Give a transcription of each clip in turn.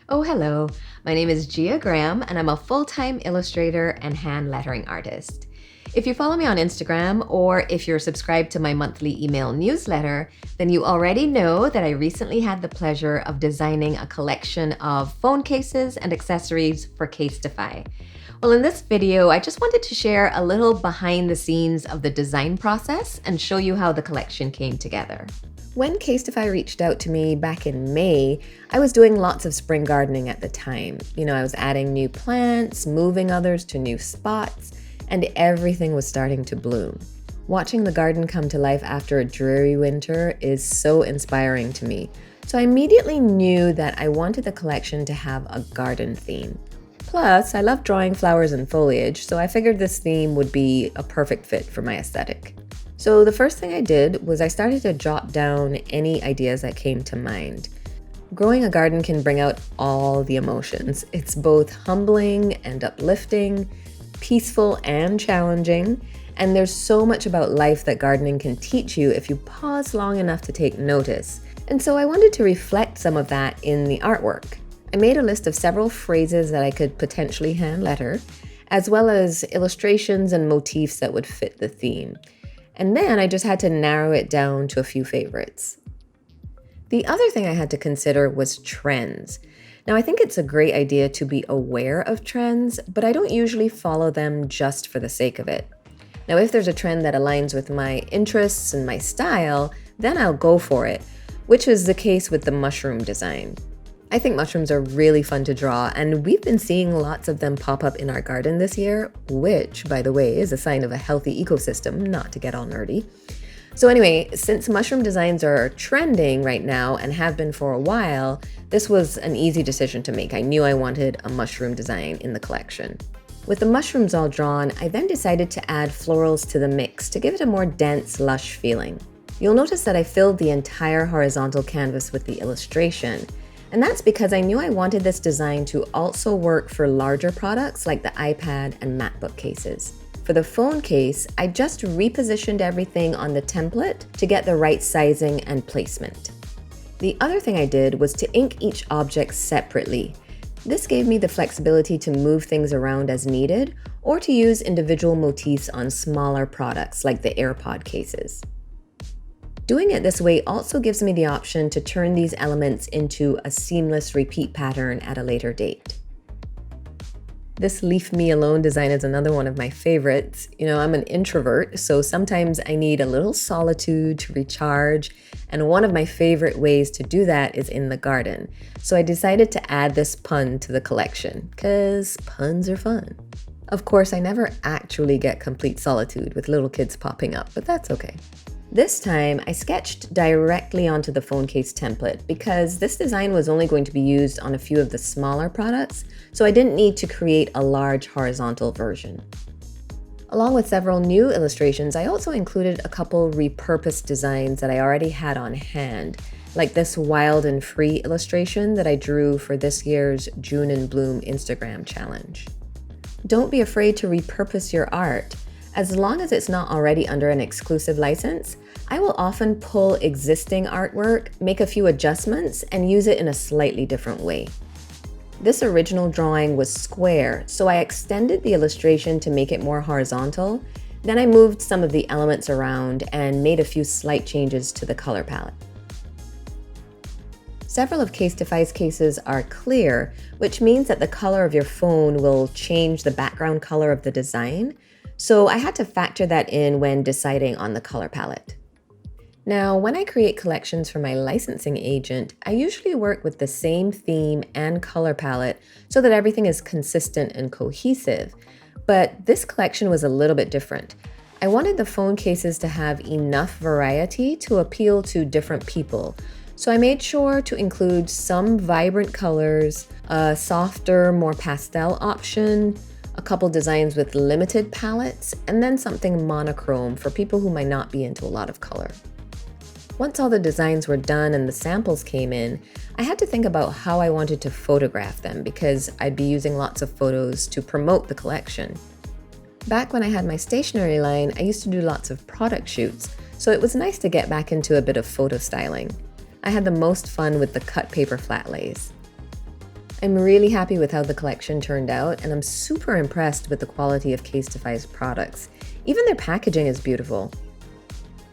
Oh, hello. My name is Gia Graham, and I'm a full-time illustrator and hand lettering artist. If you follow me on Instagram, or if you're subscribed to my monthly email newsletter, then you already know that I recently had the pleasure of designing a collection of phone cases and accessories for CASETiFY. Well, in this video, I just wanted to share a little behind the scenes of the design process and show you how the collection came together. When CASETiFY reached out to me back in May, I was doing lots of spring gardening at the time. I was adding new plants, moving others to new spots, and everything was starting to bloom. Watching the garden come to life after a dreary winter is so inspiring to me. So I immediately knew that I wanted the collection to have a garden theme. Plus, I love drawing flowers and foliage, so I figured this theme would be a perfect fit for my aesthetic. So the first thing I did was I started to jot down any ideas that came to mind. Growing a garden can bring out all the emotions. It's both humbling and uplifting, peaceful and challenging, and there's so much about life that gardening can teach you if you pause long enough to take notice. And so I wanted to reflect some of that in the artwork. I made a list of several phrases that I could potentially hand letter, as well as illustrations and motifs that would fit the theme. And then I just had to narrow it down to a few favorites. The other thing I had to consider was trends. Now, I think it's a great idea to be aware of trends, but I don't usually follow them just for the sake of it. Now, if there's a trend that aligns with my interests and my style, then I'll go for it, which is the case with the mushroom design. I think mushrooms are really fun to draw, and we've been seeing lots of them pop up in our garden this year, which, by the way, is a sign of a healthy ecosystem, not to get all nerdy. So anyway, since mushroom designs are trending right now and have been for a while, this was an easy decision to make. I knew I wanted a mushroom design in the collection. With the mushrooms all drawn, I then decided to add florals to the mix to give it a more dense, lush feeling. You'll notice that I filled the entire horizontal canvas with the illustration. And that's because I knew I wanted this design to also work for larger products like the iPad and MacBook cases. For the phone case, I just repositioned everything on the template to get the right sizing and placement. The other thing I did was to ink each object separately. This gave me the flexibility to move things around as needed or to use individual motifs on smaller products like the AirPod cases. Doing it this way also gives me the option to turn these elements into a seamless repeat pattern at a later date. This Leave Me Alone design is another one of my favorites. I'm an introvert, so sometimes I need a little solitude to recharge, and one of my favorite ways to do that is in the garden. So I decided to add this pun to the collection, because puns are fun. Of course, I never actually get complete solitude with little kids popping up, but that's okay. This time, I sketched directly onto the phone case template because this design was only going to be used on a few of the smaller products, so I didn't need to create a large horizontal version. Along with several new illustrations, I also included a couple repurposed designs that I already had on hand, like this Wild and Free illustration that I drew for this year's June in Bloom Instagram challenge. Don't be afraid to repurpose your art. As long as it's not already under an exclusive license, I will often pull existing artwork, make a few adjustments, and use it in a slightly different way. This original drawing was square, so I extended the illustration to make it more horizontal. Then I moved some of the elements around and made a few slight changes to the color palette. Several of CASETiFY's cases are clear, which means that the color of your phone will change the background color of the design. So I had to factor that in when deciding on the color palette. Now, when I create collections for my licensing agent, I usually work with the same theme and color palette so that everything is consistent and cohesive. But this collection was a little bit different. I wanted the phone cases to have enough variety to appeal to different people. So I made sure to include some vibrant colors, a softer, more pastel option, a couple designs with limited palettes, and then something monochrome for people who might not be into a lot of color. Once all the designs were done and the samples came in, I had to think about how I wanted to photograph them because I'd be using lots of photos to promote the collection. Back when I had my stationery line, I used to do lots of product shoots, so it was nice to get back into a bit of photo styling. I had the most fun with the cut paper flat lays. I'm really happy with how the collection turned out, and I'm super impressed with the quality of CASETiFY's products. Even their packaging is beautiful.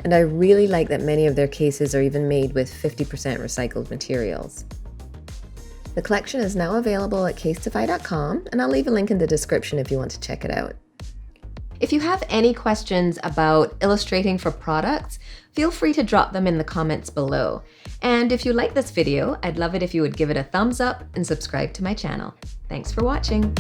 And I really like that many of their cases are even made with 50% recycled materials. The collection is now available at CASETiFY.com, and I'll leave a link in the description if you want to check it out. If you have any questions about illustrating for products, feel free to drop them in the comments below. And if you like this video, I'd love it if you would give it a thumbs up and subscribe to my channel. Thanks for watching.